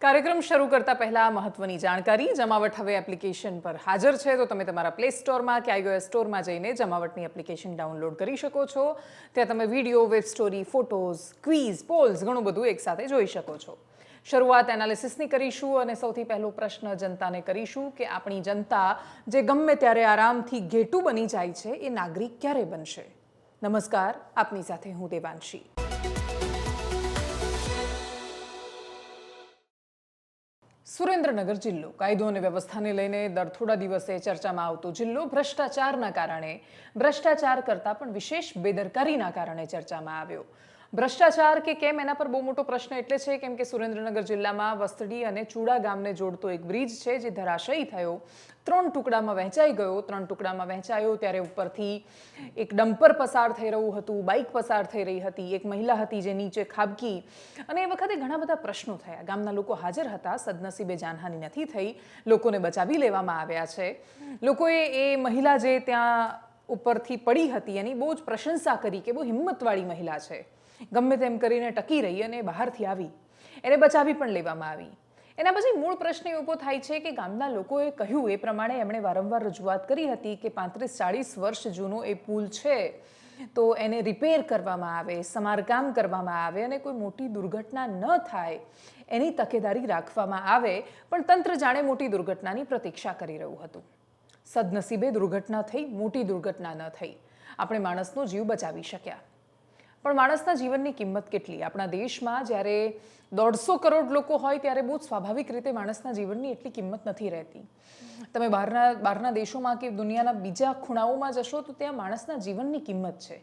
કાર્યક્રમ શરૂ કરતા પહેલા મહત્વની જાણકારી જમાવટ હવે એપ્લિકેશન પર હાજર છે તો તમે તમારા પ્લે સ્ટોરમાં કે iOS સ્ટોરમાં જઈને જમાવટની એપ્લિકેશન ડાઉનલોડ કરી શકો છો। ત્યાં તમે video, web story, photos, quiz, poles ઘણું બધું એકસાથે જોઈ શકો છો। શરૂઆત એનાલિસિસની કરીશું અને સૌથી પહેલો પ્રશ્ન જનતાને કરીશું કે આપણી જનતા જે ગમે ત્યારે આરામથી ઘેટું બની જાય છે એ નાગરિક ક્યારે બનશે। નમસ્કાર, આપની સાથે હું દેવાંશી। સુરેન્દ્રનગર જિલ્લો કાયદો અને વ્યવસ્થાને લઈને દર થોડા દિવસે ચર્ચામાં આવતો જિલ્લો ભ્રષ્ટાચારના કારણે, ભ્રષ્ટાચાર કરતાં પણ વિશેષ બેદરકારીના કારણે ચર્ચામાં આવ્યો। ભ્રષ્ટાચાર કે કેમ એના પર બહુ મોટો પ્રશ્ન એટલે છે કેમ કે સુરેન્દ્રનગર જિલ્લામાં વસ્તડી અને ચૂડા ગામને જોડતો એક બ્રિજ છે જે ધરાશયી થયો, 3 ટુકડામાં વહેંચાઈ ગયો। 3 ટુકડામાં વહેંચાયો ત્યારે ઉપરથી એક ડમ્પર પસાર થઈ રહ્યું હતું, બાઇક પસાર થઈ રહી હતી, એક મહિલા હતી જે નીચે ખાબકી અને એ વખતે ઘણા બધા પ્રશ્નો થયા। ગામના લોકો હાજર હતા, સદનસીબે જાનહાનિ નથી થઈ, લોકોને બચાવી લેવામાં આવ્યા છે। લોકોએ એ મહિલા જે ત્યાં ઉપરથી પડી હતી એની બહુ જ પ્રશંસા કરી કે બહુ હિંમતવાળી મહિલા છે, ગમે તેમ કરીને ટકી રહી અને બહારથી આવી, એને બચાવી પણ લેવામાં આવી। એના પછી મૂળ પ્રશ્ન એ ઊભો થાય છે કે ગામના લોકોએ કહ્યું એ પ્રમાણે એમણે વારંવાર રજૂઆત કરી હતી કે 35-40 વર્ષ જૂનો એ પુલ છે તો એને રિપેર કરવામાં આવે, સમારકામ કરવામાં આવે અને કોઈ મોટી દુર્ઘટના ન થાય એની તકેદારી રાખવામાં આવે, પણ તંત્ર જાણે મોટી દુર્ઘટનાની પ્રતીક્ષા કરી રહ્યું હતું। સદનસીબે દુર્ઘટના થઈ, મોટી દુર્ઘટના ન થઈ, આપણે માણસનો જીવ બચાવી શક્યા। પણ માણસના જીવનની કિંમત કેટલી? આપણા દેશમાં જ્યારે 150 કરોડ લોકો હોય ત્યારે બહુ સ્વાભાવિક રીતે માણસના જીવનની એટલી કિંમત નથી રહેતી। તમે બહારના દેશોમાં કે દુનિયાના બીજા ખૂણાઓમાં જશો તો ત્યાં માણસના જીવનની કિંમત છે,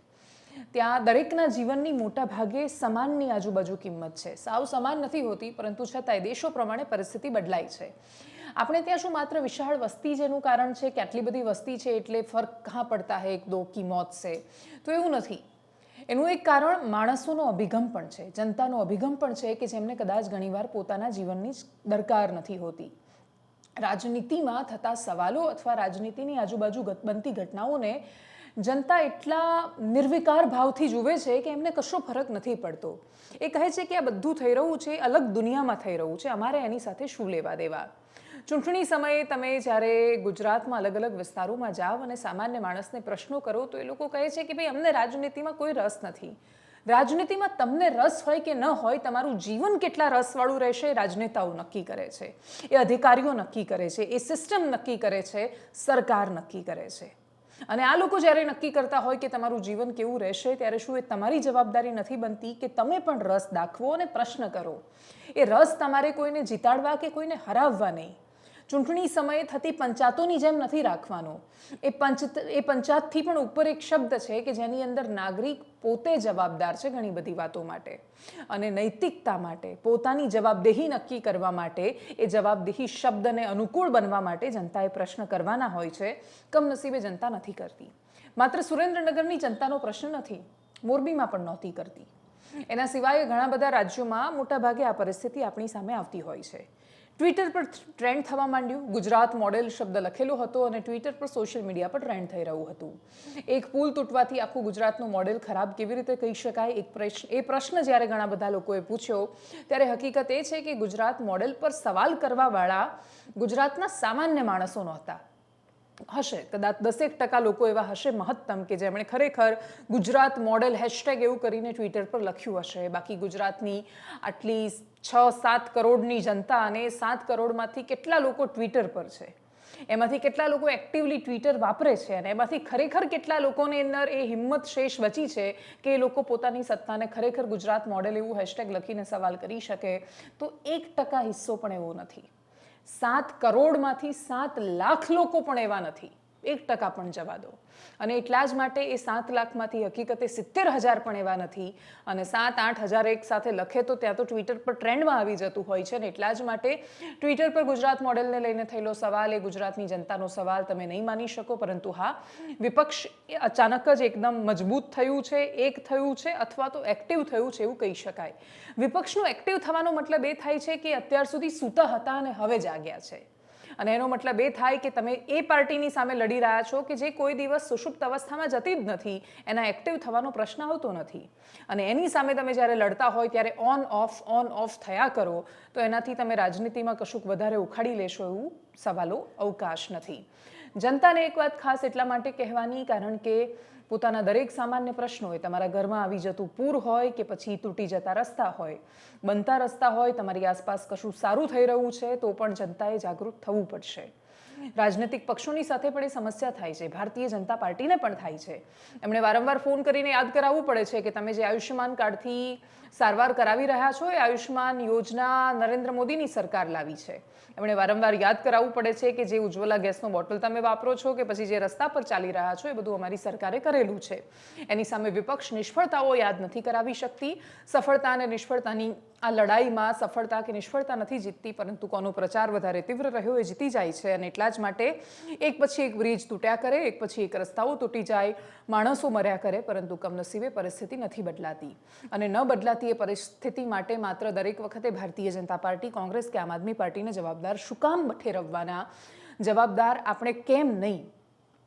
ત્યાં દરેકના જીવનની મોટા ભાગે સમાનની આજુબાજુ કિંમત છે। સાવ સમાન નથી હોતી, પરંતુ છતાંય દેશો પ્રમાણે પરિસ્થિતિ બદલાય છે। આપણે ત્યાં શું માત્ર વિશાળ વસ્તી જેનું કારણ છે કે આટલી બધી વસ્તી છે એટલે ફર્ક કહાં પડતા હૈ એક દો કી મોત સે? તો એવું નથી। એનું એક કારણ માણસોનો અભિગમ પણ છે, જનતાનો અભિગમ પણ છે કે જેમને કદાચ ઘણીવાર પોતાના જીવનની જ દરકાર નથી હોતી। રાજનીતિમાં થતા સવાલો અથવા રાજનીતિની આજુબાજુ બનતી ઘટનાઓને જનતા એટલા નિર્વિકાર ભાવથી જુએ છે કે એમને કશો ફરક નથી પડતો। એ કહે છે કે આ બધું થઈ રહ્યું છે, અલગ દુનિયામાં થઈ રહ્યું છે, અમારે એની સાથે શું લેવા દેવા। ચૂંટણી સમયે તમે જ્યારે ગુજરાતમાં અલગ અલગ વિસ્તારોમાં જાઓ અને સામાન્ય માણસને પ્રશ્નો કરો તો એ લોકો કહે છે કે ભાઈ અમને રાજનીતિમાં કોઈ રસ નથી। રાજનીતિમાં તમને રસ હોય કે ન હોય, તમારું જીવન કેટલા રસવાળું રહેશે એ રાજનેતાઓ નક્કી કરે છે, એ અધિકારીઓ નક્કી કરે છે, એ સિસ્ટમ નક્કી કરે છે, સરકાર નક્કી કરે છે। અને આ લોકો જ્યારે નક્કી કરતા હોય કે તમારું જીવન કેવું રહેશે ત્યારે શું એ તમારી જવાબદારી નથી બનતી કે તમે પણ રસ દાખવો અને પ્રશ્ન કરો? એ રસ તમારે કોઈને જીતાડવા કે કોઈને હરાવવા નહીં, ચૂંટણી સમયે થતી પંચાતોની જેમ નથી રાખવાનો। એ પંચાતથી પણ ઉપર એક શબ્દ છે કે જેની અંદર નાગરિક પોતે જવાબદાર છે ઘણી બધી વાતો માટે, અને નૈતિકતા માટે, પોતાની જવાબદેહી નક્કી કરવા માટે, એ જવાબદેહી શબ્દને અનુકૂળ બનવા માટે જનતાએ પ્રશ્ન કરવાના હોય છે। કમનસીબે જનતા નથી કરતી। માત્ર સુરેન્દ્રનગરની જનતાનો પ્રશ્ન નથી, મોરબીમાં પણ નહોતી કરતી। એના સિવાય ઘણા બધા રાજ્યોમાં મોટાભાગે આ પરિસ્થિતિ આપણી સામે આવતી હોય છે। ટ્વિટર પર ટ્રેન્ડ થવા માંડ્યું, ગુજરાત મોડેલ શબ્દ લખેલો હતો અને ટ્વિટર પર સોશિયલ મીડિયા પર ટ્રેન્ડ થઈ રહ્યું હતું। એક પુલ તૂટવાથી આખું ગુજરાતનું મોડેલ ખરાબ કેવી રીતે કહી શકાય? એ પ્રશ્ન જ્યારે ઘણા બધા લોકોએ પૂછ્યો ત્યારે હકીકત એ છે કે ગુજરાત મોડેલ પર સવાલ કરવાવાળા ગુજરાતના સામાન્ય માણસો નહોતા। હશે કદાચ 10% લોકો એવા હશે મહત્તમ કે જેમણે ખરેખર ગુજરાત મોડેલ હેશટેગ એવું કરીને ટ્વિટર પર લખ્યું હશે। બાકી ગુજરાતની આટલી 6-7 કરોડની જનતા અને 7 કરોડમાંથી કેટલા લોકો ટ્વિટર પર છે, એમાંથી કેટલા લોકો એક્ટિવલી ટ્વિટર વાપરે છે અને એમાંથી ખરેખર કેટલા લોકોની અંદર એ હિંમત શેષ બચી છે કે એ લોકો પોતાની સત્તાને ખરેખર ગુજરાત મોડેલ એવું હેશટેગ લખીને સવાલ કરી શકે? તો 1% હિસ્સો પણ એવો નથી। 7 કરોડમાંથી 7 લાખ લોકો પણ એવા નથી, 1% પણ જવા દો। અને એટલા જ માટે એ 7 લાખમાંથી હકીકતે 70,000 પણ એવા નથી, અને 7-8 હજાર એક સાથે લખે તો ત્યાં તો ટ્વિટર પર ટ્રેન્ડમાં આવી જતું હોય છે। ને એટલા જ માટે ટ્વિટર પર ગુજરાત મોડેલને લઈને થયેલો સવાલ એ ગુજરાતની જનતાનો સવાલ તમે નહીં માની શકો, પરંતુ હા, વિપક્ષ અચાનક જ એકદમ મજબૂત થયું છે, એક થયું છે અથવા તો એક્ટિવ થયું છે એવું કહી શકાય। વિપક્ષનું એક્ટિવ થવાનો મતલબ એ થાય છે કે અત્યાર સુધી સૂતા હતા અને હવે જાગ્યા છે। અને એનો મતલબ એ થાય કે તમે એ પાર્ટીની સામે લડી રહ્યા છો કે જે કોઈ દિવસ સુષુપ્ત અવસ્થામાં જતી જ નથી, એના એક્ટિવ થવાનો પ્રશ્ન આવતો નથી. અને એની સામે તમે જ્યારે લડતા હોય ત્યારે ઓન ઓફ થયા કરો તો એનાથી તમે રાજનીતિમાં કશુંક વધારે ઉખાડી લેશો એવું સવાલો અવકાશ નથી. જનતાને એક વાત ખાસ એટલા માટે કહેવાની, કારણ કે પોતાના દરેક સામાન્ય પ્રશ્નો હોય, તમારા ઘરમાં આવી જતું પૂર હોય કે પછી તૂટી જતા રસ્તા હોય, બનતા રસ્તા હોય, તમારી આસપાસ કશું સારું થઈ રહ્યું છે તો પણ જનતાએ જાગૃત થવું પડશે. રાજનૈતિક પક્ષોની સાથે પણ એ સમસ્યા થાય છે, ભારતીય જનતા પાર્ટીને પણ થાય છે. એમણે વારંવાર ફોન કરીને યાદ કરાવવું પડે છે કે તમે જે આયુષ્યમાન કાર્ડથી સારવાર કરાવી રહ્યા છો એ આયુષ્યમાન યોજના નરેન્દ્ર મોદીની સરકાર લાવી છે. એમણે વારંવાર યાદ કરાવવું પડે છે કે જે ઉજ્જવલા ગેસનો બોટલ તમે વાપરો છો કે પછી જે રસ્તા પર ચાલી રહ્યા છો એ બધું અમારી સરકારે કરેલું છે. એની સામે વિપક્ષ નિષ્ફળતાઓ યાદ નથી કરાવી શકતી. સફળતા અને નિષ્ફળતાની આ લડાઈમાં સફળતા કે નિષ્ફળતા નથી જીતતી, પરંતુ કોનો પ્રચાર વધારે તીવ્ર રહ્યો એ જીતી જાય છે. અને એટલા જ માટે એક પછી એક બ્રિજ તૂટ્યા કરે, એક પછી એક રસ્તાઓ તૂટી જાય, માણસો મર્યા કરે, પરંતુ કમનસીબે પરિસ્થિતિ નથી બદલાતી. અને ન બદલાતી એ પરિસ્થિતિ માટે માત્ર દરેક વખતે ભારતીય જનતા પાર્ટી, કોંગ્રેસ કે આમ આદમી પાર્ટીને જવાબદાર શું કામ ઠેરવવાના? જવાબદાર આપણે કેમ નહીં?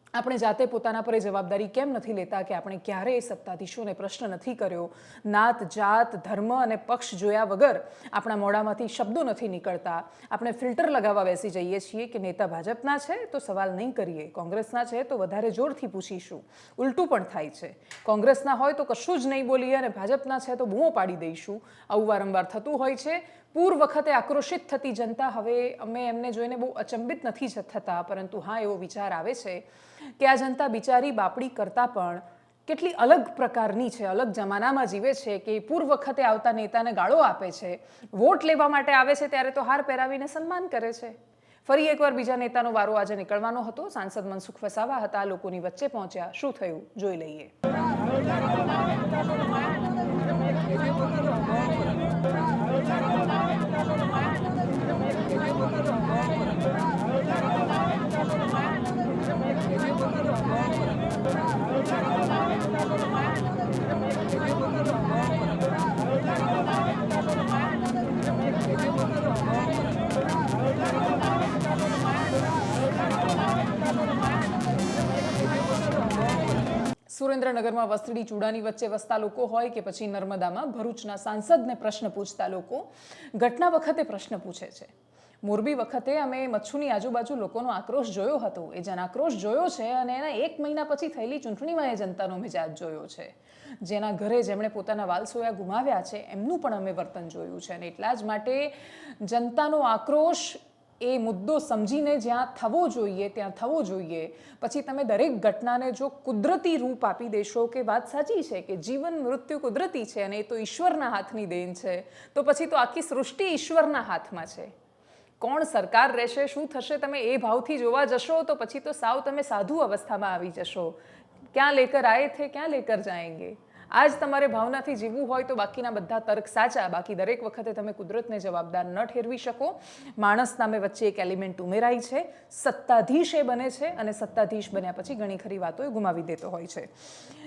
આપણે જાતે પોતાના પર એ જવાબદારી કેમ નથી લેતા કે આપણે ક્યારેય સત્તાધીશોને પ્રશ્ન નથી કર્યો? નાત, જાત, ધર્મ અને પક્ષ જોયા વગર આપણા મોઢામાંથી શબ્દો નથી નીકળતા. આપણે ફિલ્ટર લગાવવા બેસી જઈએ છીએ કે નેતા ભાજપના છે તો સવાલ નહીં કરીએ, કોંગ્રેસના છે તો વધારે જોરથી પૂછીશું. ઉલટું પણ થાય છે, કોંગ્રેસના હોય તો કશું જ નહીં બોલીએ અને ભાજપના છે તો બૂમો પાડી દઈશું. આવું વારંવાર થતું હોય છે. પૂર્વ વખતે આક્રોશિત થતી જનતા હવે અમે એમને જોઈને બહુ અચંબિત નથી થતા, પરંતુ હા એવો વિચાર આવે છે કે આ જનતા બિચારી બાપડી કરતાં પણ કેટલી અલગ પ્રકારની છે, અલગ જમાનામાં જીવે છે કે પૂર્વ વખતે આવતા નેતાને ગાળો આપે છે, વોટ લેવા માટે આવે છે ત્યારે તો હાર પહેરાવીને સન્માન કરે છે. ફરી એકવાર બીજા નેતાનો વારો આજે નીકળવાનો હતો. સાંસદ મનસુખ વસાવા હતા, લોકોની વચ્ચે પહોંચ્યા. શું થયું જોઈ લઈએ. સુરેન્દ્રનગરમાં વસ્ત્રડી ચૂડાની વચ્ચે વસતા લોકો હોય કે પછી નર્મદામાં ભરૂચના સાંસદને પ્રશ્ન પૂછતા લોકો ઘટના વખતે પ્રશ્ન પૂછે છે. મોરબી વખતે અમે મચ્છુની આજુબાજુ લોકોનો આક્રોશ જોયો હતો. એ જન આક્રોશ જોયો છે અને એના 1 મહિના પછી થયેલી ચૂંટણીમાં એ જનતાનો મિજાજ જોયો છે. જેના ઘરે જેમણે પોતાના વાલસોયા ગુમાવ્યા છે એમનું પણ અમે વર્તન જોયું છે. અને એટલા જ માટે જનતાનો આક્રોશ એ મુદ્દો સમજીને જ્યાં થવો જોઈએ ત્યાં થવો જોઈએ. પછી તમે દરેક ઘટનાને જો કુદરતી રૂપ આપી દેશો કે વાત સાચી છે કે જીવન મૃત્યુ કુદરતી છે અને એ તો ઈશ્વરના હાથની દેન છે, તો પછી તો આખી સૃષ્ટિ ઈશ્વરના હાથમાં છે. કોણ સરકાર રહેશે, શું થશે, તમે એ ભાવથી જોવા જશો તો પછી તો સાવ તમે સાધુ અવસ્થામાં આવી જશો. ક્યાં લેકર આયે થે ક્યાં લેકર જાયેંગે. આજ તમારે ભાવનાથી જીવવું હોય તો બાકીના બધા તર્ક સાચા. બાકી દરેક વખતે તમે કુદરતને જવાબદાર ન ઠેરવી શકો. માણસ નામે વચ્ચે એક એલિમેન્ટ ઉમેરાય છે, સત્તાધીશ એ બને છે અને સત્તાધીશ બન્યા પછી ઘણી ખરી વાતો એ ગુમાવી દેતો હોય છે.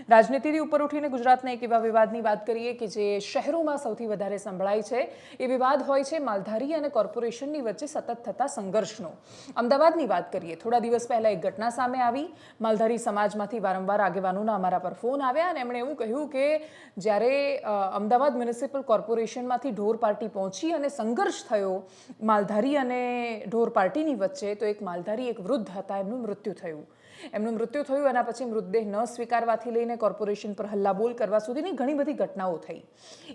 રાજનીતિથી ઉપર ઉઠીને ગુજરાતના એક એવા વિવાદની વાત કરીએ કે જે શહેરોમાં સૌથી વધારે સંભળાય છે. એ વિવાદ હોય છે માલધારી અને કોર્પોરેશનની વચ્ચે સતત થતા સંઘર્ષનો. અમદાવાદની વાત કરીએ, થોડા દિવસ પહેલા એક ઘટના સામે આવી. માલધારી સમાજમાંથી વારંવાર આગેવાનોના અમારા પર ફોન આવ્યા અને એમણે એવું કહ્યું કે જ્યારે અમદાવાદ મ્યુનિસિપલ કોર્પોરેશનમાંથી ઢોર પાર્ટી પહોંચી અને સંઘર્ષ થયો માલધારી અને ઢોર પાર્ટીની વચ્ચે, તો એક માલધારી, એક વૃદ્ધ હતા, એમનું મૃત્યુ થયું. એના પછી મૃતદેહ ન સ્વીકારવાથી લઈને કોર્પોરેશન પર હલ્લાબોલ કરવા સુધીની ઘણી બધી ઘટનાઓ થઈ.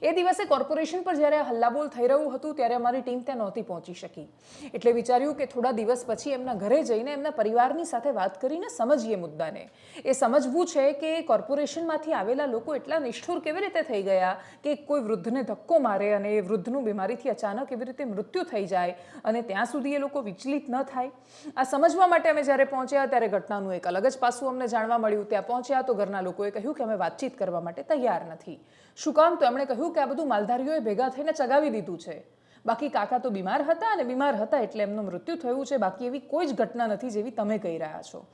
એ દિવસે કોર્પોરેશન પર જ્યારે આ હલ્લાબોલ થઈ રહ્યું હતું ત્યારે અમારી ટીમ ત્યાં નહોતી પહોંચી શકી. એટલે વિચાર્યું કે થોડા દિવસ પછી એમના ઘરે જઈને એમના પરિવારની સાથે વાત કરીને સમજીએ મુદ્દાને. એ સમજવું છે કે કોર્પોરેશનમાંથી આવેલા લોકો એટલા નિષ્ઠુર કેવી રીતે થઈ ગયા કે કોઈ વૃદ્ધને ધક્કો મારે અને એ વૃદ્ધનું બીમારીથી અચાનક એવી રીતે મૃત્યુ થઈ જાય અને ત્યાં સુધી એ લોકો વિચલિત ન થાય. આ સમજવા માટે અમે જ્યારે પહોંચ્યા ત્યારે ઘટનાનું એક અલગ જ પાસું અમને જાણવા મળ્યું. ત્યાં પહોંચ્યા તો ઘરના લોકોએ કહ્યું કે અમે વાતચીત કરવા માટે તૈયાર નથી. શું કામ? તો એમણે કહ્યું કે આ બધું માલધારીઓએ ભેગા થઈને ચગાવી દીધું છે. બાકી કાકા તો બીમાર હતા અને બીમાર હતા એટલે એમનું મૃત્યુ થયું છે. બાકી એવી કોઈ જ ઘટના નથી જેવી તમે કહી રહ્યા છો.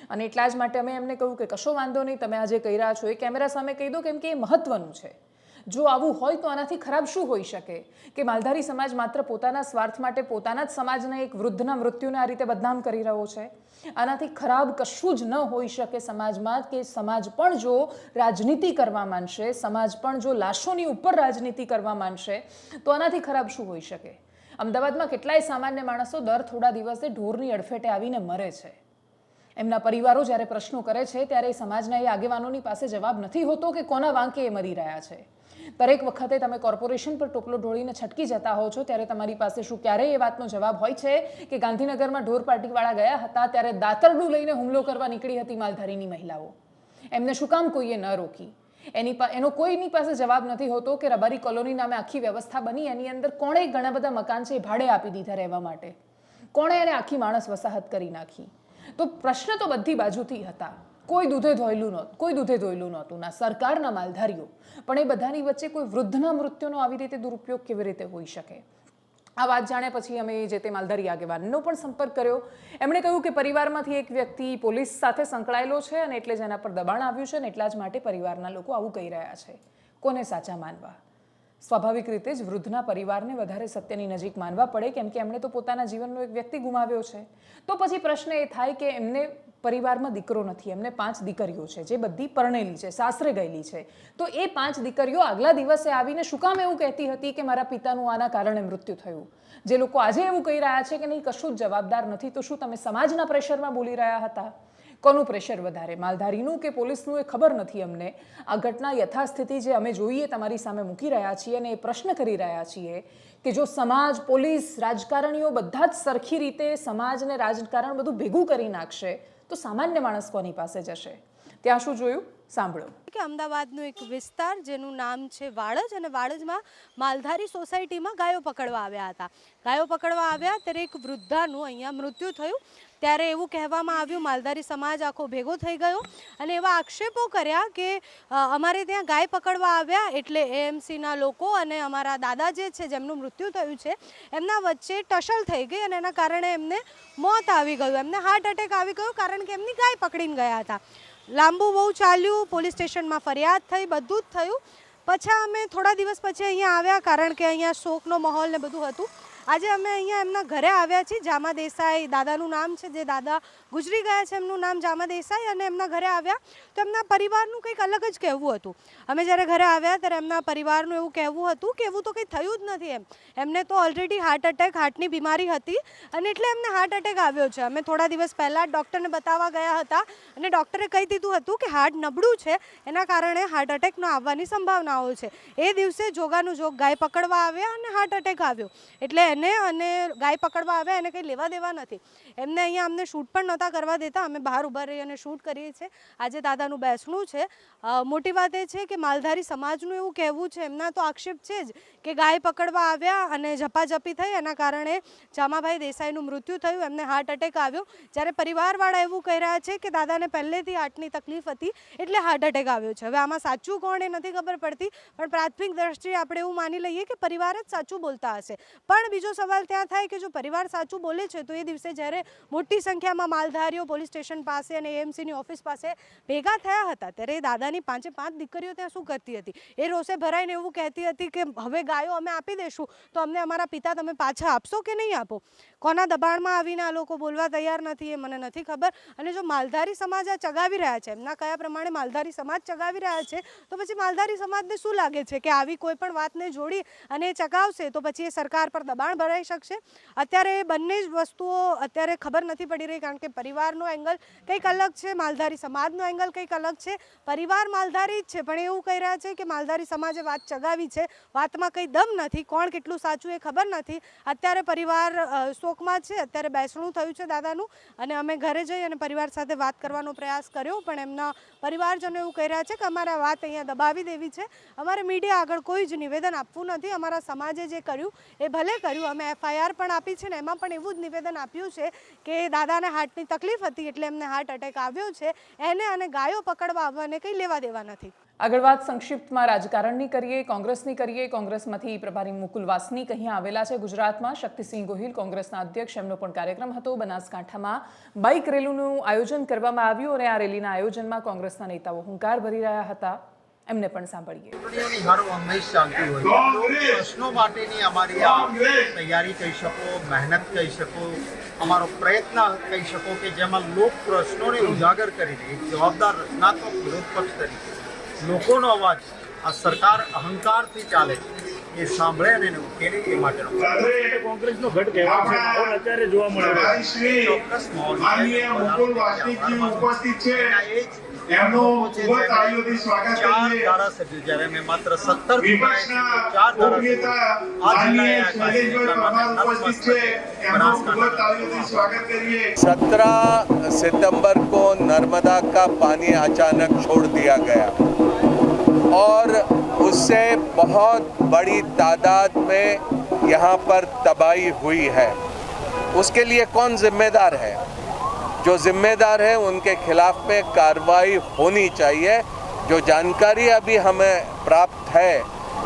અને એટલા જ માટે અમે એમને કહ્યું કે કશો વાંધો નહીં, તમે આજે કહી રહ્યા છો એ કેમેરા સામે કહી દો, કેમ કે એ મહત્વનું છે. જો આવું હોય તો આનાથી ખરાબ શું હોઈ શકે કે માલધારી સમાજ માત્ર પોતાના સ્વાર્થ માટે પોતાના જ સમાજને એક વૃદ્ધના મૃત્યુને આ રીતે બદનામ કરી રહ્યો છે? આનાથી ખરાબ કશું જ ન હોઈ શકે સમાજમાં કે સમાજ પણ જો રાજનીતિ કરવા માંડશે, સમાજ પણ જો લાશોની ઉપર રાજનીતિ કરવા માંડશે તો આનાથી ખરાબ શું હોઈ શકે? અમદાવાદમાં કેટલાય સામાન્ય માણસો દર થોડા દિવસે ઢોરની અડફેટે આવીને મરે છે. એમના પરિવારો જ્યારે પ્રશ્નો કરે છે ત્યારે સમાજના એ આગેવાનોની પાસે જવાબ નથી હોતો કે કોના વાંકે એ મરી રહ્યા છે. દરેક વખતે તમે કોર્પોરેશન પર ટોપલો ઢોળીને છટકી જતા હો છો ત્યારે તમારી પાસે શું ક્યારેય એ વાતનો જવાબ હોય છે કે ગાંધીનગરમાં ઢોર પાર્ટીવાળા ગયા હતા ત્યારે દાતરડું લઈને હુમલો કરવા નીકળી હતી માલધારીની મહિલાઓ? એમને શું કામ કોઈએ ન રોકી? એનો કોઈની પાસે જવાબ નથી હોતો કે રબારી કોલોની નામે આખી વ્યવસ્થા બની, એની અંદર કોણે ઘણા બધા મકાન છે ભાડે આપી દીધા રહેવા માટે, કોણે એને આખી માણસ વસાહત કરી નાખી? તો પ્રશ્ન તો બધી બાજુથી હતા. કોઈ દૂધે ધોયેલું નહોતું, ના સરકાર ના માલધારીઓ. પણ એ બધાની વચ્ચે કોઈ વૃદ્ધના મૃત્યુનો આવી રીતે દુરુપયોગ કેવી રીતે હોઈ શકે? આ વાત જાણ્યા પછી અમે જે તે માલધારી આગેવાનનો પણ સંપર્ક કર્યો. એમણે કહ્યું કે પરિવારમાંથી એક વ્યક્તિ પોલીસ સાથે સંકળાયેલો છે અને એટલે જ એના પર દબાણ આવ્યું છે અને એટલા જ માટે પરિવારના લોકો આવું કહી રહ્યા છે. કોને સાચા માનવા? સ્વાભાવિક રીતે જ વૃદ્ધના પરિવારને વધારે સત્યની નજીક માનવા પડે, કેમ કે એમણે તો પોતાના જીવનનો એક વ્યક્તિ ગુમાવ્યો છે. તો પછી પ્રશ્ન એ થાય કે એમને પરિવારમાં દીકરો નથી, એમને 5 દીકરીઓ છે જે બધી પરણેલી છે, સાસરે ગયેલી છે. તો એ 5 દીકરીઓ આગલા દિવસે આવીને શું કામ એવું કહેતી હતી કે મારા પિતાનું આના કારણે મૃત્યુ થયું? જે લોકો આજે એવું કહી રહ્યા છે કે નહીં કશું જ જવાબદાર નથી, તો શું તમે સમાજના પ્રેશરમાં બોલી રહ્યા હતા? કોનું પ્રેશર વધારે, માલધારીનું કે પોલીસનું, એ ખબર નથી અમને. આ ઘટના યથાસ્થિતિ જે અમે જોઈએ તમારી સામે મૂકી રહ્યા છીએ અને એ પ્રશ્ન કરી રહ્યા છીએ કે જો સમાજ, પોલીસ, રાજકારણીઓ બધા જ સરખી રીતે સમાજને રાજકારણ બધું ભેગું કરી નાખશે તો સામાન્ય માણસ કોની પાસે જશે? ત્યાં શું જોયું સાંભળો. કે અમદાવાદનું એક વિસ્તાર જેનું નામ છે વાડજ, અને વાડજમાં માલધારી સોસાયટીમાં ગાયો પકડવા આવ્યા હતા. ગાયો પકડવા આવ્યા ત્યારે એક વૃદ્ધાનું અહીંયા મૃત્યુ થયું. ત્યારે એવું કહેવામાં આવ્યું, માલધારી સમાજ આખો ભેગો થઈ ગયો અને એવા આક્ષેપો કર્યા કે અમારે ત્યાં ગાય પકડવા આવ્યા એટલે એએમસીના લોકો અને અમારા દાદા જે છે જેમનું મૃત્યુ થયું છે એમના વચ્ચે ટસલ થઈ ગઈ અને એના કારણે એમને મોત આવી ગયું, એમને હાર્ટ એટેક આવી ગયો, કારણ કે એમની ગાય પકડીને ગયા હતા. લાંબુ બહુ ચાલ્યું, પોલીસ સ્ટેશનમાં ફરિયાદ થઈ, બધું જ થયું. પછી અમે થોડા દિવસ પછી અહીંયા આવ્યા, કારણ કે અહીંયા શોકનો માહોલ ને બધું હતું. આજે અમે અહીંયા એમના ઘરે આવ્યા છીએ. જામા દેસાઈ દાદાનું નામ છે, જે દાદા ગુજરી ગયા છે એમનું નામ જામા દેસાઈ, અને એમના ઘરે આવ્યા તો એમના પરિવારનું કંઈક અલગ જ કહેવું હતું. અમે જ્યારે ઘરે આવ્યા ત્યારે એમના પરિવારનું એવું કહેવું હતું કે એવું તો કંઈ થયું જ નથી. એમને તો ઓલરેડી હાર્ટ એટેક, હાર્ટની બીમારી હતી અને એટલે એમને હાર્ટ એટેક આવ્યો છે. અમે થોડા દિવસ પહેલાં ડૉક્ટરને બતાવવા ગયા હતા અને ડૉક્ટરે કહી દીધું હતું કે હાર્ટ નબળું છે, એના કારણે હાર્ટ એટેકનો આવવાની સંભાવનાઓ છે. એ દિવસે જોગાનું જોગ ગાય પકડવા આવ્યા અને હાર્ટ એટેક આવ્યો. એટલે અને ગાય પકડવા આવ્યા એને કંઈ લેવા દેવા નથી. એમને અહીંયા અમને શૂટ પણ નહોતા કરવા દેતા. અમે બહાર ઊભા રહી અને શૂટ કરીએ છીએ. આજે દાદાનું બેસણું છે. મોટી વાત એ છે કે માલધારી સમાજનું એવું કહેવું છે, એમના તો આક્ષેપ છે જ કે ગાય પકડવા આવ્યા અને ઝપાઝપી થઈ, એના કારણે જામાભાઈ દેસાઈનું મૃત્યુ થયું, એમને હાર્ટ એટેક આવ્યો. જ્યારે પરિવારવાળા એવું કહી રહ્યા છે કે દાદાને પહેલેથી હાર્ટની તકલીફ હતી એટલે હાર્ટ એટેક આવ્યો છે. હવે આમાં સાચું કોણ એ નથી ખબર પડતી, પણ પ્રાથમિક દ્રષ્ટિએ આપણે એવું માની લઈએ કે પરિવાર જ સાચું બોલતા હશે. પણ બીજો સવાલ ત્યાં થાય કે જો પરિવાર સાચું બોલે છે તો એ દિવસે જ્યારે મોટી સંખ્યામાં માલધારીઓ પોલીસ સ્ટેશન પાસે અને એએમસીની ઓફિસ પાસે ભેગા થયા હતા ત્યારે દાદાની 5 દીકરીઓ ત્યાં શું કરતી હતી? એ રોષે ભરાઈને એવું કહેતી હતી કે હવે ગાયો અમે આપી દઈશું તો અમને અમારા પિતા તમે પાછા આપશો કે નહીં આપો? કોના દબાણમાં આવીને આ લોકો બોલવા તૈયાર નથી એ મને નથી ખબર. અને જો માલધારી સમાજ આ ચગાવી રહ્યા છે, એમના કયા પ્રમાણે માલધારી સમાજ ચગાવી રહ્યા છે, તો પછી માલધારી સમાજને શું લાગે છે કે આવી કોઈ પણ વાતને જોડી અને ચગાવશે તો પછી એ સરકાર પર દબાણ ભરાઈ શકશે? અત્યારે બંને જ વસ્તુઓ અત્યારે ખબર નથી પડી રહી, કારણ કે પરિવારનો એંગલ કંઈક અલગ છે, માલધારી સમાજનો એંગલ કંઈક અલગ છે. પરિવાર માલધારી જ છે પણ એવું કહી રહ્યા છે કે માલધારી સમાજે વાત ચગાવી છે, વાતમાં કંઈ દમ નથી. કોણ કેટલું સાચું એ ખબર નથી. અત્યારે પરિવાર શોકમાં છે. અત્યારે બેસણું થયું છે દાદાનું અને અમે ઘરે જઈ અને પરિવાર સાથે વાત કરવાનો પ્રયાસ કર્યો, પણ એમના પરિવારજનો એવું કહી રહ્યા છે કે અમારે આ વાત અહીંયા દબાવી દેવી છે, અમારે મીડિયા આગળ કોઈ જ નિવેદન આપવું નથી. અમારા સમાજે જે કર્યું એ ભલે કર્યું, અમે એફઆઈઆર પણ આપી છે ને એમાં પણ એવું જ નિવેદન આપ્યું છે કે દાદાને હાર્ટની તકલીફ હતી એટલે એમને હાર્ટ એટેક આવ્યો છે, એને અને ગાયો પકડવા આવવાને કંઈ લેવા દેવા નથી. આગળ વાત સંક્ષિપ્તમાં રાજકારણની કરીએ, કોંગ્રેસની કરીએ. કોંગ્રેસમાંથી પ્રભારી મુકુલ વાસનિક અહીંયા આવેલા છે ગુજરાતમાં. શક્તિસિંહ ગોહિલ કોંગ્રેસના અધ્યક્ષ, એમનો પણ કાર્યક્રમ હતો. બનાસકાંઠામાં બાઇક રેલીનું આયોજન કરવામાં આવ્યું અને આ રેલીના આયોજનમાં કોંગ્રેસના નેતાઓ હુંકાર ભરી રહ્યા હતા. એમને પણ સાંભળીએ. ચૂંટણીઓની હારો હંમેશ ચાલતી હોય છે. પ્રશ્નો માટેની અમારી આ તૈયારી કહી શકો, મહેનત કહી શકો, અમારો પ્રયત્ન કહી શકો કે જેમાં લોક પ્રશ્નોને ઉજાગર કરીને એક જવાબદાર રચનાત્મક વિરોધ પક્ષ તરીકે લોકોનો અવાજ આ સરકાર અહંકારથી ચાલે છે એ સાંભળે અને એને ઉકેલે એ માટેનો કોંગ્રેસનો ગઢ કહેવાય છે. માહોલ અત્યારે જોવા મળે છે. ચોક્કસ માહોલ માનનીય મુકુલ વાસનિકજી ઉપસ્થિત છે. એમનું ખૂબ જ તાળીઓથી સ્વાગત ચાર કરીએ. ધારાસભ્યો જ્યારે મેં માત્ર 17 વિપક્ષના ચાર ઉપનેતા માનનીય શૈલેષભાઈ પરમાર ઉપસ્થિત છે. એમનું ખૂબ જ તાળીઓથી સ્વાગત કરીએ. 17 सितंबर को नर्मदा का पानी अचानक छोड़ दिया गया और उससे बहुत बड़ी तादाद में यहाँ पर तबाही हुई है. उसके लिए कौन जिम्मेदार है? जो जिम्मेदार है उनके खिलाफ में कार्रवाई होनी चाहिए. जो जानकारी अभी हमें प्राप्त है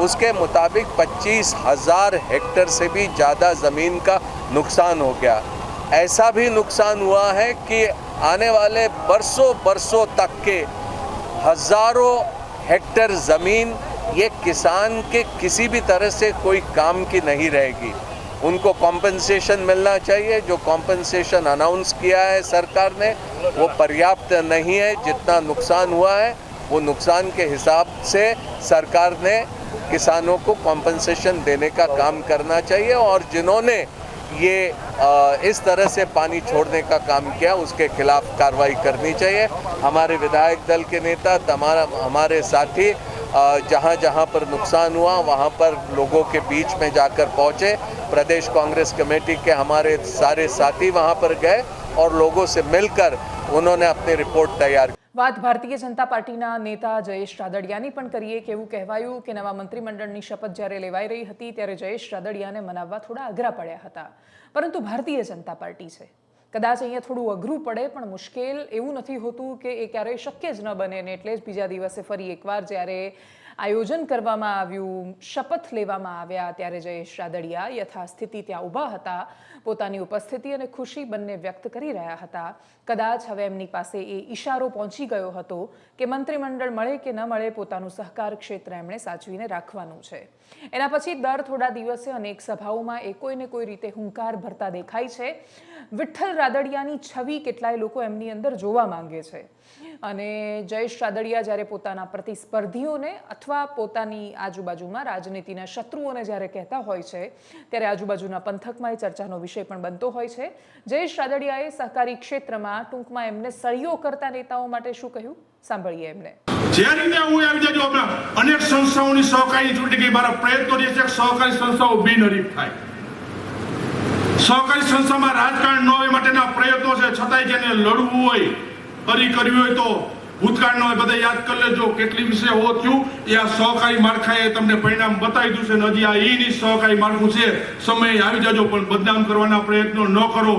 उसके मुताबिक 25,000 हेक्टेयर से भी ज़्यादा ज़मीन का नुकसान हो गया. ऐसा भी नुकसान हुआ है कि आने वाले बरसों तक के हज़ारों हेक्टेयर ज़मीन ये किसान के किसी भी तरह से कोई काम की नहीं रहेगी. उनको कॉम्पनसेशन मिलना चाहिए. जो कॉम्पनसेशन अनाउंस किया है सरकार ने वो पर्याप्त नहीं है. जितना नुकसान हुआ है वो नुकसान के हिसाब से सरकार ने किसानों को कॉम्पनसेशन देने का काम करना चाहिए और जिन्होंने ये इस तरह से पानी छोड़ने का काम किया उसके खिलाफ कार्रवाई करनी चाहिए. हमारे विधायक दल के नेता हमारे साथी जहाँ जहाँ पर नुकसान हुआ वहाँ पर लोगों के बीच में जाकर पहुँचे. प्रदेश कांग्रेस कमेटी के हमारे सारे साथी वहाँ पर गए और लोगों से मिलकर उन्होंने अपनी रिपोर्ट तैयार की. વાત ભારતીય જનતા પાર્ટીના નેતા જયેશ રાદડિયાની પણ કરીએ કે એવું કહેવાયું કે નવા મંત્રીમંડળની શપથ જ્યારે લેવાઈ રહી હતી ત્યારે જયેશ રાદડિયાને મનાવવા થોડા અઘરા પડ્યા હતા. પરંતુ ભારતીય જનતા પાર્ટી છે, કદાચ અહીંયા થોડું અઘરું પડે પણ મુશ્કેલ એવું નથી હોતું કે એ ક્યારેય શક્ય જ ન બને ને એટલે જ બીજા દિવસે ફરી એકવાર જ્યારે આયોજન કરવામાં આવ્યું, શપથ લેવામાં આવ્યા ત્યારે જયેશ રાદડિયા યથાસ્થિતિ ત્યાં ઊભા હતા, પોતાની ઉપસ્થિતિ અને ખુશી બંને વ્યક્ત કરી રહ્યા હતા. કદાચ હવે એમની પાસે એ ઈશારો પહોંચી ગયો હતો કે મંત્રીમંડળ મળે કે ન મળે પોતાનું સહકાર ક્ષેત્ર એમણે સાચવીને રાખવાનું છે. એના પછી દર થોડા દિવસે અનેક સભાઓમાં એ કોઈને કોઈ રીતે હુંકાર ભરતા દેખાય છે. વિઠ્ઠલ રાદડિયાની છબી કેટલાય લોકો એમની અંદર જોવા માંગે છે અને જયેશ રાદડિયા જ્યારે પોતાના પ્રતિસ્પર્ધીઓને અથવા પોતાની આજુબાજુમાં રાજનીતિના શત્રુઓને જ્યારે કહેતા હોય છે ત્યારે આજુબાજુના પંથકમાં એ ચર્ચાનો વિષય પણ બનતો હોય છે. જયેશ રાદડિયાએ સહકારી ક્ષેત્રમાં ટૂંકમાં એમને સળિયો કરતા નેતાઓ માટે શું કહ્યું સાંભળીએ એમને. જે રીતે હું આવી જજો હમણાં અનેક સંસ્થાઓની સહકારી ચૂંટણી ગઈ. મારા પ્રયત્નો જે છે સહકારી સંસ્થાઓ બિનહરીફ થાય. સહકારી સંસ્થામાં રાજકારણ ન હોય માટેના પ્રયત્નો છે, છતાંય જેને લડવું હોય કરી કરવી હોય તો ભૂતકાળનો બધા યાદ કરી લેજો કેટલી વિશે હો થયું એ આ સહકારી માળખાએ તમને પરિણામ બતાવી દીધું છે. નજી આ ઈની સહકારી માળખું છે, સમય આવી જજો પણ બદનામ કરવાના પ્રયત્નો ન કરો.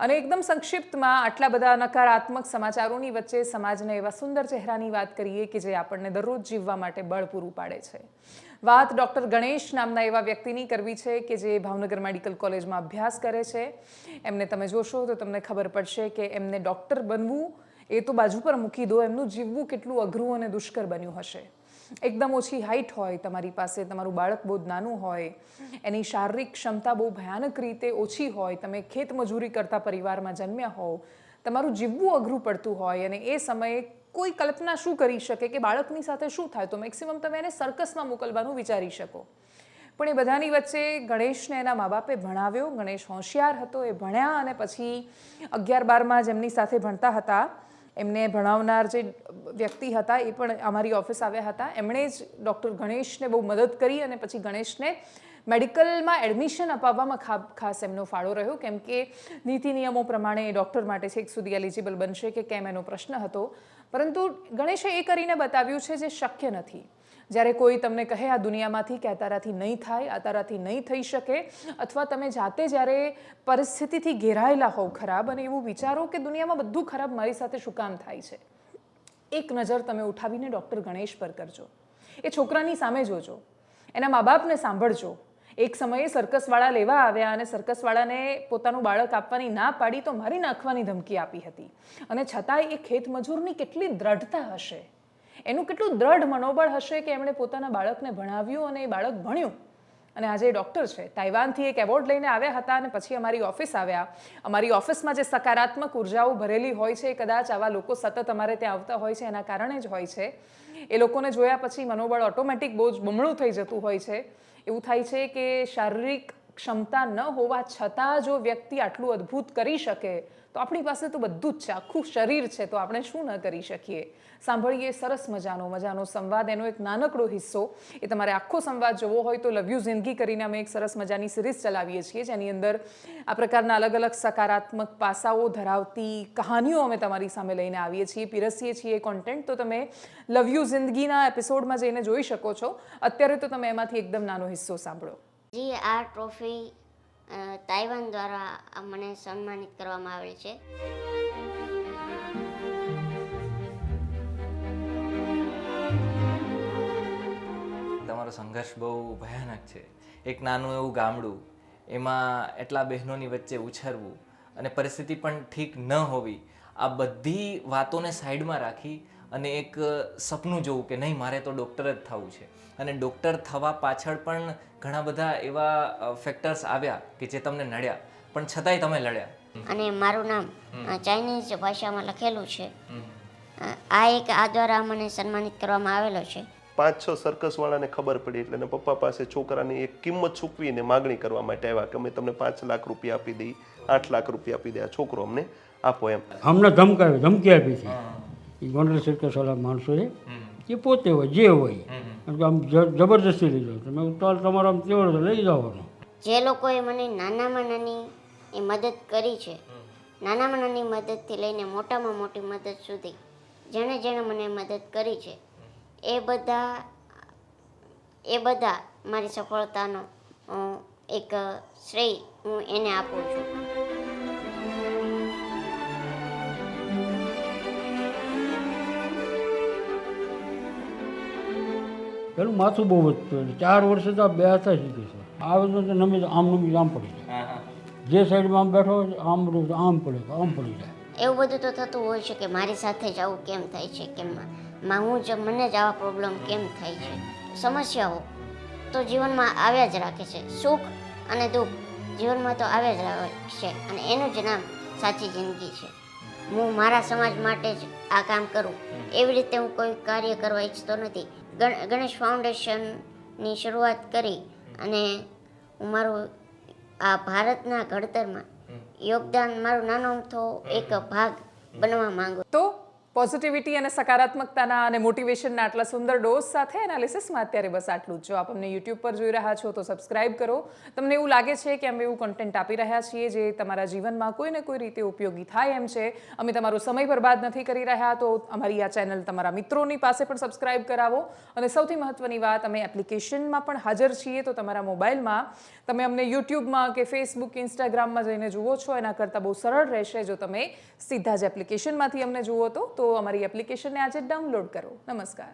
અને એકદમ સંક્ષિપ્તમાં આટલા બધા નકારાત્મક સમાચારોની વચ્ચે સમાજને એવા સુંદર ચહેરાની વાત કરીએ કે જે આપણને દરરોજ જીવવા માટે બળ પૂરું પાડે છે. વાત ડૉક્ટર ગણેશ નામના એવા વ્યક્તિની કરવી છે કે જે ભાવનગર મેડિકલ કોલેજમાં અભ્યાસ કરે છે. એમને તમે જોશો તો તમને ખબર પડશે કે એમને ડૉક્ટર બનવું એ તો બાજુ પર મૂકી દો, એમનું જીવવું કેટલું અઘરું અને દુષ્કર બન્યું હશે. એકદમ ઓછી હાઇટ હોય તમારી પાસે, તમારું બાળક બહુ નાનું હોય, એની શારીરિક ક્ષમતા બહુ ભયાનક રીતે ઓછી હોય, તમે ખેતમજૂરી કરતા પરિવારમાં જન્મ્યા હોવ, તમારું જીવવું અઘરું પડતું હોય અને એ સમયે કોઈ કલ્પના શું કરી શકે કે બાળકની સાથે શું થાય તો મેક્સિમમ તમે એને સર્કસમાં મોકલવાનું વિચારી શકો. પણ એ બધાની વચ્ચે ગણેશને એના મા બાપે ભણાવ્યો. ગણેશ હોશિયાર હતો, એ ભણ્યા અને પછી 11-12માં જેમની સાથે ભણતા હતા એમને ભણાવનાર જે વ્યક્તિ હતા એ પણ અમારી ઓફિસ આવ્યા હતા. એમણે જ ડૉક્ટર ગણેશને બહુ મદદ કરી અને પછી ગણેશને મેડિકલમાં એડમિશન અપાવવામાં ખાસ એમનો ફાળો રહ્યો કેમ કે નીતિ નિયમો પ્રમાણે એ ડૉક્ટર માટે છેક સુધી એલિજિબલ બનશે કે કેમ એનો પ્રશ્ન હતો. પરંતુ ગણેશે એ કરીને બતાવ્યું છે જે શક્ય નથી. જ્યારે કોઈ તમને કહે આ દુનિયામાંથી કે આ તારાથી નહીં થાય, આ તારાથી નહીં થઈ શકે, અથવા તમે જાતે જ્યારે પરિસ્થિતિથી ઘેરાયેલા હોવ ખરાબ અને એવું વિચારો કે દુનિયામાં બધું ખરાબ મારી સાથે શું કામ થાય છે, એક નજર તમે ઉઠાવીને ડૉક્ટર ગણેશ પર કરજો. એ છોકરાની સામે જોજો, એના મા બાપને સાંભળજો. એક સમયે સર્કસવાળા લેવા આવ્યા અને સર્કસવાળાને પોતાનું બાળક આપવાની ના પાડી તો મારી નાખવાની ધમકી આપી હતી અને છતાંય એ ખેતમજૂરની કેટલી દ્રઢતા હશે, એનું કેટલું દ્રઢ મનોબળ હશે કે એમણે પોતાના બાળકને ભણાવ્યું અને એ બાળક ભણ્યું અને આજે ડૉક્ટર છે. તાઇવાનથી એક એવોર્ડ લઈને આવ્યા હતા અને પછી અમારી ઓફિસ આવ્યા. અમારી ઓફિસમાં જે સકારાત્મક ઉર્જાઓ ભરેલી હોય છે એ કદાચ આવા લોકો સતત અમારે ત્યાં આવતા હોય છે એના કારણે જ હોય છે. એ લોકોને જોયા પછી મનોબળ ઓટોમેટિક બહુ જ બમણું થઈ જતું હોય છે. એવું થાય છે કે શારીરિક ક્ષમતા ન હોવા છતાં જો વ્યક્તિ આટલું અદ્ભુત કરી શકે તો આપણી પાસે તો બધું જ છે, આખું શરીર છે, તો આપણે શું ન કરી શકીએ. સાંભળીએ સરસ મજાનો સંવાદ, એનો એક નાનકડો હિસ્સો. એ તમારે આખો સંવાદ જોવો હોય તો લવ યુ જિંદગી કરીને અમે એક સરસ મજાની સિરીઝ ચલાવીએ છીએ જેની અંદર આ પ્રકારના અલગ અલગ સકારાત્મક પાસાઓ ધરાવતી કહાનીઓ અમે તમારી સામે લઈને આવીએ છીએ, પીરસીએ છીએ કોન્ટેન્ટ. તો તમે લવ યુ જિંદગીના એપિસોડમાં જઈને જોઈ શકો છો. અત્યારે તો તમે એમાંથી એકદમ નાનો હિસ્સો સાંભળો. જી, આ ટ્રોફી તાઇવાન દ્વારા મને સન્માનિત કરવામાં આવેલ છે. તમારો સંઘર્ષ બહુ ભયાનક છે. એક નાનું એવું ગામડું, એમાં એટલા બહેનોની વચ્ચે ઉછરવું અને પરિસ્થિતિ પણ ઠીક ન હોવી, આ બધી વાતોને સાઈડમાં રાખી અને એક સપનું જોવું કે નહીં, મારે તો ડૉક્ટર જ થવું છે. અને ડૉક્ટર થવા પાછળ પણ ઘણા બધા એવા ફેક્ટર્સ આવ્યા કે જે તમને નડ્યા, પણ છતાંય તમે લડ્યા. અને મારું નામ ચાઇનીઝ ભાષામાં લખેલું છે. આ દ્વારા મને સન્માનિત કરવામાં આવેલો છે. 5-6 સર્કસવાળાને ખબર પડી એટલે એના પપ્પા પાસે છોકરાની એક કિંમત ચૂકવીને માગણી કરવા માટે આવ્યા કે અમે તમને 5 લાખ રૂપિયા આપી દઈ, 8 લાખ રૂપિયા આપી દે, આ છોકરો અમને આપો એમ. અમને ધમકી આપી છે એ ગોંડલ સર્કસવાળા માણસોએ, એ પોતે હોય જે હોય, આમ જબરદસ્તી લઈ જાઓ તમે, ઉતાર તમારા આમ તેવડ તો લઈ જવાનો. જે લોકોએ મને નાનામાં નાની એ મદદ કરી છે, નાનામાં નાની મદદથી લઈને મોટામાં મોટી મદદ સુધી જેણે મને મદદ કરી છે, એ બધા મારી સફળતાનો એક શ્રેય હું એને આપું છું. પેલું માથું બહુ વધતું, 4 વર્ષે તો બે હાથા શીખે છે. આવે તો નમી આમ પડી જાય, જે સાઈડમાં આમ બેઠો હોય આમ પડી જાય. એવું બધું તો થતું હોય છે કે મારી સાથે જ આવું કેમ થાય છે, કેમ મને જ આવા પ્રોબ્લેમ કેમ થાય છે. સમસ્યાઓ તો જીવનમાં આવ્યા જ રાખે છે, સુખ અને દુઃખ જીવનમાં તો આવ્યા જ રાખે છે, અને એનું જ નામ સાચી જિંદગી છે. હું મારા સમાજ માટે જ આ કામ કરું એવી રીતે હું કોઈ કાર્ય કરવા ઈચ્છતો નથી. ગણેશ ફાઉન્ડેશનની શરૂઆત કરી અને હું મારું આ ભારતના ઘડતરમાં યોગદાન, મારું નાનો અમથો એક ભાગ બનવા માંગુ. તો પોઝિટિવિટી અને સકારાત્મકતાના અને મોટિવેશનના આટલા સુંદર ડોઝ સાથે એનાલિસિસમાં અત્યારે બસ આટલું જ. જો આપ અમને યુટ્યુબ પર જોઈ રહ્યા છો તો સબસ્ક્રાઇબ કરો. તમને એવું લાગે છે કે અમે એવું કન્ટેન્ટ આપી રહ્યા છીએ જે તમારા જીવનમાં કોઈ ને કોઈ રીતે ઉપયોગી થાય એમ છે, અમે તમારો સમય બરબાદ નથી કરી રહ્યા, તો અમારી આ ચેનલ તમારા મિત્રોની પાસે પણ સબસ્ક્રાઇબ કરાવો. અને સૌથી મહત્વની વાત, અમે એપ્લિકેશનમાં પણ હાજર છીએ, તો તમારા મોબાઈલમાં તમે અમને યુટ્યુબમાં કે ફેસબુક, ઇન્સ્ટાગ્રામમાં જઈને જુઓ છો એના કરતાં બહુ સરળ રહેશે જો તમે સીધા જ એપ્લિકેશનમાંથી અમને જુઓ તો અમારી એપ્લિકેશનને આજે ડાઉનલોડ કરો. નમસ્કાર.